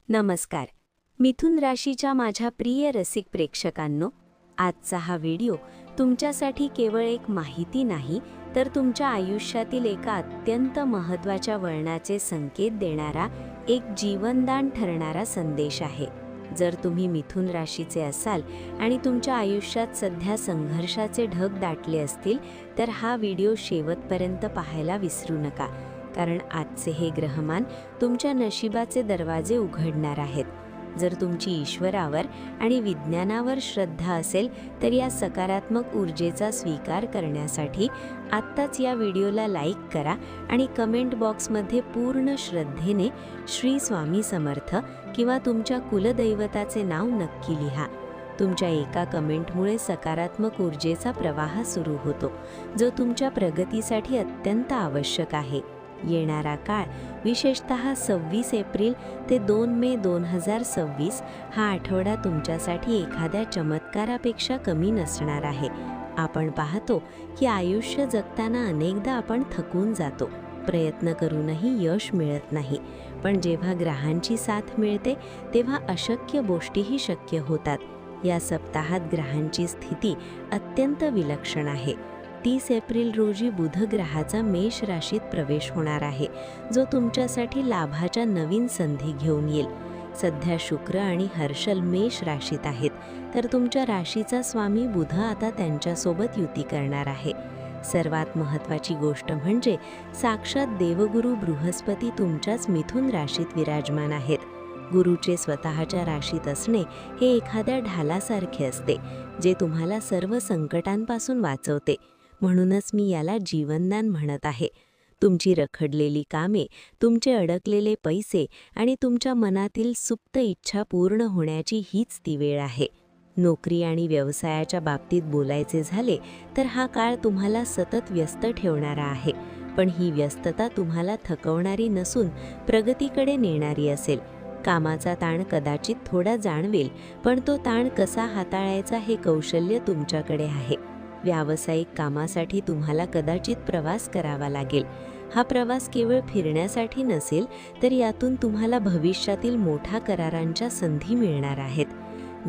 नमस्कार. मिथुन राशीच्या माझ्या प्रिय रसिक प्रेक्षकांनो, आजचा हा व्हिडिओ तुमच्यासाठी केवळ एक माहिती नाही, तर तुमच्या आयुष्यातील एका अत्यंत महत्त्वाच्या वळणाचे संकेत देणारा एक जीवनदान ठरणारा संदेश आहे. जर तुम्ही मिथुन राशीचे असाल आणि तुमच्या आयुष्यात सध्या संघर्षाचे ढग दाटले असतील, तर हा व्हिडिओ शेवटपर्यंत पाहायला विसरू नका. कारण आजचे हे ग्रहमान तुमच्या नशिबाचे दरवाजे उघडणार आहेत. जर तुमची ईश्वरावर आणि विज्ञानावर श्रद्धा असेल, तर या सकारात्मक ऊर्जेचा स्वीकार करण्यासाठी आत्ताच या व्हिडिओला लाईक करा आणि कमेंट बॉक्समध्ये पूर्ण श्रद्धेने श्री स्वामी समर्थ किंवा तुमच्या कुलदैवताचे नाव नक्की लिहा. तुमच्या एका कमेंटमुळे सकारात्मक ऊर्जेचा प्रवाह सुरू होतो, जो तुमच्या प्रगतीसाठी अत्यंत आवश्यक आहे. येणारा काळ, विशेषतः 26 एप्रिल ते 2 मे 2026 हा आठवडा तुमच्यासाठी एखाद्या चमत्कारापेक्षा कमी नसणार आहे. आपण पाहतो की आयुष्य जगताना अनेकदा आपण थकून जातो, प्रयत्न करूनही यश मिळत नाही. पण जेव्हा ग्रहांची साथ मिळते, तेव्हा अशक्य गोष्टीही शक्य होतात. या सप्ताहात ग्रहांची स्थिती अत्यंत विलक्षण आहे. 30 एप्रिल रोजी बुध ग्रहाचा मेष राशीत प्रवेश होणार आहे, जो तुमच्यासाठी लाभाच्या नवीन संधी घेऊन येईल. सध्या शुक्र आणि हर्षल मेष राशीत आहेत, तर तुमच्या राशीचा स्वामी बुध आता त्यांच्यासोबत युती करणार आहे. सर्वात महत्त्वाची गोष्ट म्हणजे साक्षात देवगुरु बृहस्पती तुमच्याच मिथुन राशीत विराजमान आहेत. गुरुचे स्वतःच्या राशीत असणे हे एखाद्या ढालासारखे असते, जे तुम्हाला सर्व संकटांपासून वाचवते. म्हणूनच मी याला जीवनदान म्हणत आहे. तुमची रखडलेली कामे, तुमचे अडकलेले पैसे आणि तुमच्या मनातील सुप्त इच्छा पूर्ण होण्याची हीच ती वेळ आहे. नोकरी आणि व्यवसायाच्या बाबतीत बोलायचे झाले तर हा काळ तुम्हाला सतत व्यस्त ठेवणारा आहे. पण ही व्यस्तता तुम्हाला थकवणारी नसून प्रगतीकडे नेणारी असेल. कामाचा ताण कदाचित थोडा जाणवेल, पण तो ताण कसा हाताळायचा हे कौशल्य तुमच्याकडे आहे. व्यावसायिक कामासाठी तुम्हाला कदाचित प्रवास करावा लागेल. हा प्रवास केवळ फिरण्यासाठी नसेल, तर यातून तुम्हाला भविष्यातील मोठ्या करारांच्या संधी मिळणार आहेत.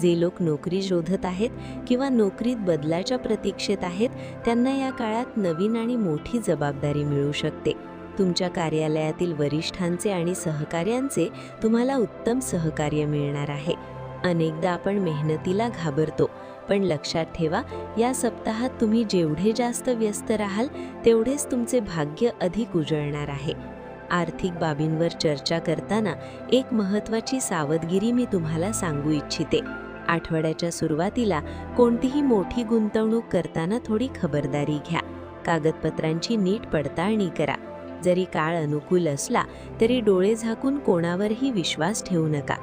जे लोक नोकरी शोधत आहेत किंवा नोकरीत बदलाच्या प्रतीक्षेत आहेत, त्यांना या काळात नवीन आणि मोठी जबाबदारी मिळू शकते. तुमच्या कार्यालयातील वरिष्ठांचे आणि सहकाऱ्यांचे तुम्हाला उत्तम सहकार्य मिळणार आहे. अनेकदा आपण मेहनतीला घाबरतो, पण लक्षात ठेवा, या सप्ताहात तुम्ही जेवढे जास्त व्यस्त राहाल, तेवढेच तुमचे भाग्य अधिक उजळणार आहे. आर्थिक बाबींवर चर्चा करताना एक महत्त्वाची सावधगिरी मी तुम्हाला सांगू इच्छिते. आठवड्याच्या सुरुवातीला कोणतीही मोठी गुंतवणूक करताना थोडी खबरदारी घ्या. कागदपत्रांची नीट पडताळणी करा. जरी काळ अनुकूल असला तरी डोळे झाकून कोणावरही विश्वास ठेवू नका.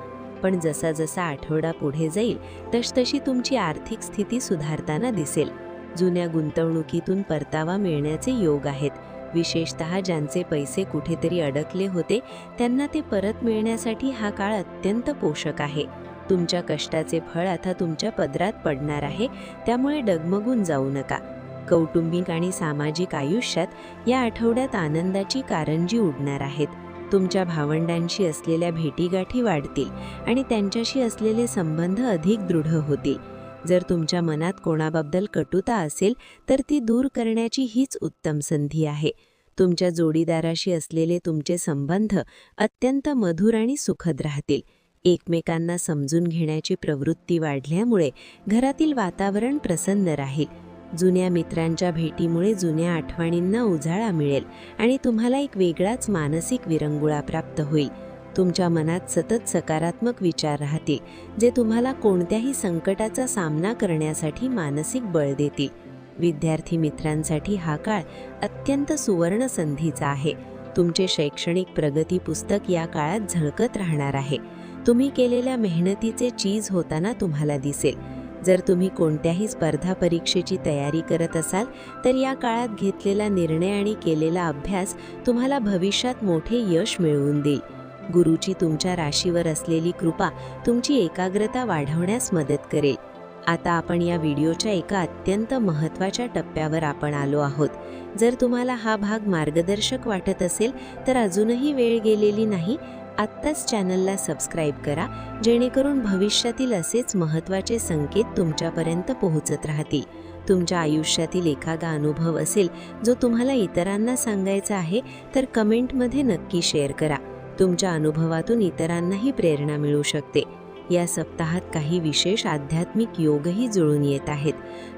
पण जसा जसा आठवडा पुढे जाईल, तसतशी तुमची आर्थिक स्थिती सुधारताना दिसेल. जुन्या गुंतवणुकीतून परतावा मिळण्याचे योग आहेत. विशेषतः ज्यांचे पैसे कुठेतरी अडकले होते, त्यांना ते परत मिळण्यासाठी हा काळ अत्यंत पोषक आहे. तुमच्या कष्टाचे फळ आता तुमच्या पदरात पडणार आहे, त्यामुळे डगमगून जाऊ नका. कौटुंबिक आणि सामाजिक आयुष्यात या आठवड्यात आनंदाची कारंजी उडणार आहेत. तुमच्या भावंडांशी असलेल्या भेटीगाठी वाढतील आणि त्यांच्याशी असलेले संबंध अधिक दृढ होतील. जर तुमच्या मनात कोणाबद्दल कटुता असेल, तर ती दूर करण्याची हीच उत्तम संधी आहे. तुमच्या जोडीदाराशी असलेले तुमचे संबंध अत्यंत मधुर आणि सुखद राहतील. एकमेकांना समजून घेण्याची प्रवृत्ती वाढल्यामुळे घरातील वातावरण प्रसन्न राहील. जुन्या मित्रांच्या भेटीमुळे जुन्या आठवणींना उजाळा मिळेल आणि तुम्हाला एक वेगळाच मानसिक विरंगुळा प्राप्त होईल. तुमच्या मनात सतत सकारात्मक विचार राहतील, जे तुम्हाला कोणत्याही संकटाचा सामना करण्यासाठी मानसिक बळ देतील. विद्यार्थी मित्रांसाठी हा काळ अत्यंत सुवर्ण संधीचा आहे. तुमचे शैक्षणिक प्रगती पुस्तक या काळात झळकत राहणार आहे. तुम्ही केलेल्या मेहनतीचे चीज होताना तुम्हाला दिसेल. जर तुम्ही कोणत्याही स्पर्धा परीक्षेची तयारी करत असाल, तर या काळात घेतलेला निर्णय आणि केलेला अभ्यास तुम्हाला भविष्यात मोठे यश मिळवून देईल. गुरुची तुमच्या राशीवर असलेली कृपा तुमची एकाग्रता वाढवण्यास मदत करेल. आता आपण या व्हिडिओच्या एका अत्यंत महत्त्वाच्या टप्प्यावर आपण आलो आहोत. जर तुम्हाला हा भाग मार्गदर्शक वाटत असेल, तर अजूनही वेळ गेलेली नाही. आत्ता आत्ताच चॅनलला सबस्क्राईब करा, जेणेकरून भविष्यातील असेच महत्त्वाचे संकेत तुमच्यापर्यंत पोहोचत राहतील. तुमच्या आयुष्यातील एखादा अनुभव असेल जो तुम्हाला इतरांना सांगायचा आहे, तर कमेंटमध्ये नक्की शेअर करा. तुमच्या अनुभवातून इतरांनाही प्रेरणा मिळू शकते. या सप्ताहात काही विशेष आध्यात्मिक योगही जुळून येत आहेत.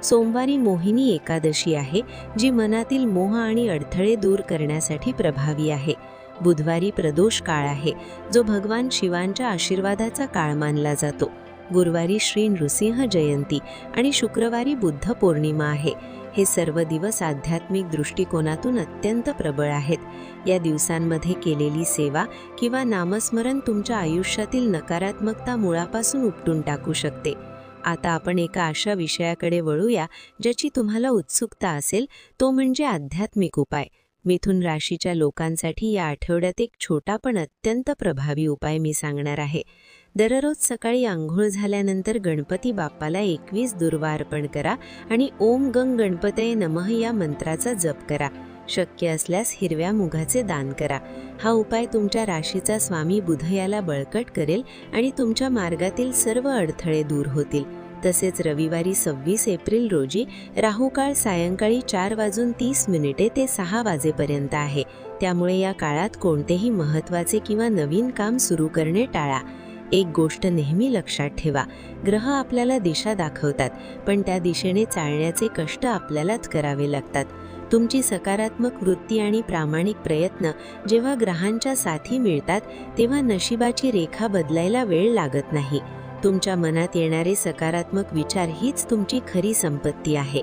सोमवारी मोहिनी एकादशी आहे, जी मनातील मोह आणि अडथळे दूर करण्यासाठी प्रभावी आहे. बुधवारी प्रदोष काळ आहे, जो भगवान शिवांच्या आशीर्वादाचा काळ मानला जातो. गुरुवारी श्री नृसिंह जयंती आणि शुक्रवारी बुद्ध पौर्णिमा आहे. हे सर्व दिवस आध्यात्मिक दृष्टिकोनातून अत्यंत प्रबळ आहेत. या दिवसांमध्ये केलेली सेवा किंवा नामस्मरण तुमच्या आयुष्यातील नकारात्मकता मुळापासून उपटून टाकू शकते. आता आपण एका अशा विषयाकडे वळूया ज्याची तुम्हाला उत्सुकता असेल, तो म्हणजे आध्यात्मिक उपाय. मिथुन राशीच्या लोकांसाठी या आठवड्यात एक छोटा पण अत्यंत प्रभावी उपाय मी सांगणार आहे. दररोज सकाळी आंघोळ झाल्यानंतर गणपती बाप्पाला 21 दुर्वा अर्पण करा आणि ओम गंग गणपतये नमः या मंत्राचा जप करा. शक्य असल्यास हिरव्या मुगाचे दान करा. हा उपाय तुमच्या राशीचा स्वामी बुध याला बळकट करेल आणि तुमच्या मार्गातील सर्व अडथळे दूर होतील. तसेच रविवारी 26 एप्रिल रोजी राहुकाळ सायंकाळी 4:30 ते 6 वाजेपर्यंत आहे. त्यामुळे या काळात कोणतेही महत्त्वाचे किंवा नवीन काम सुरू करणे टाळा. एक गोष्ट नेहमी लक्षात ठेवा, ग्रह आपल्याला दिशा दाखवतात, पण त्या दिशेने चालण्याचे कष्ट आपल्यालाच करावे लागतात. तुमची सकारात्मक वृत्ती आणि प्रामाणिक प्रयत्न जेव्हा ग्रहांच्या साथी मिळतात, तेव्हा नशिबाची रेखा बदलायला वेळ लागत नाही. तुमच्या मनात येणारे सकारात्मक विचार हीच तुमची खरी संपत्ती आहे.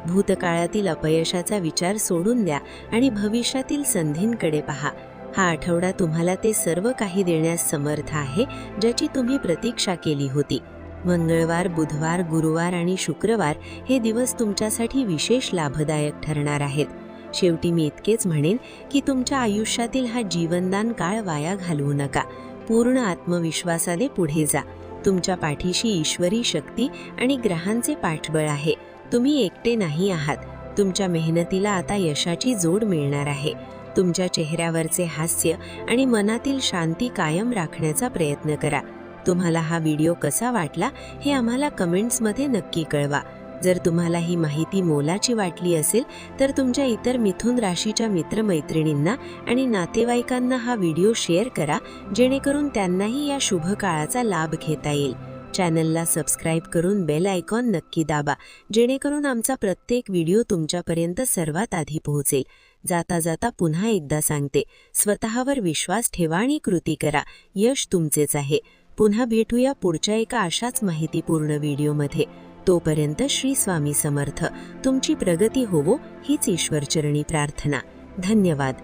भूतकाळातील अपयशाचा विचार सोडून द्या आणि भविष्यातील संधींकडे पहा. हा आठवडा तुम्हाला ते सर्व काही देण्यास समर्थ आहे, ज्याची तुम्ही प्रतीक्षा केली होती. मंगळवार, बुधवार, गुरुवार आणि शुक्रवार हे दिवस तुमच्यासाठी विशेष लाभदायक ठरणार आहेत. शेवटी मी इतकेच म्हणेन की तुमच्या आयुष्यातील हा जीवनदान काळ वाया घालवू नका. पूर्ण आत्मविश्वासाने पुढे जा. तुमच्या पाठीशी ईश्वरी शक्ती आणि ग्रहांचे पाठबळ आहे. तुम्ही एकटे नाही आहात. तुमच्या मेहनतीला आता यशाची जोड मिळणार आहे. तुमच्या चेहऱ्यावरचे हास्य आणि मनातील शांती कायम राखण्याचा प्रयत्न करा. तुम्हाला हा व्हिडिओ कसा वाटला हे आम्हाला कमेंट्समध्ये नक्की कळवा. जर तुम्हाला ही माहिती मोलाची वाटली असेल तर तुमच्या इतर मिथुन राशीच्या मित्रमैत्रिणींना आणि नातेवाईकांना हा व्हिडिओ शेअर करा, जेणेकरून त्यांनाही या शुभ काळाचा लाभ घेता येईल. चॅनलला सबस्क्राईब करून बेल आयकॉन नक्की दाबा, जेणेकरून आमचा प्रत्येक व्हिडिओ तुमच्यापर्यंत सर्वात आधी पोहोचेल. जाता जाता पुन्हा एकदा सांगते, स्वतःवर विश्वास ठेवा आणि कृती करा. यश तुमचेच आहे. पुन्हा भेटूया पुढच्या एका अशाच माहितीपूर्ण व्हिडिओमध्ये. तोपर्यंत श्री स्वामी समर्थ. तुमची प्रगती होवो हीच ईश्वरचरणी प्रार्थना. धन्यवाद.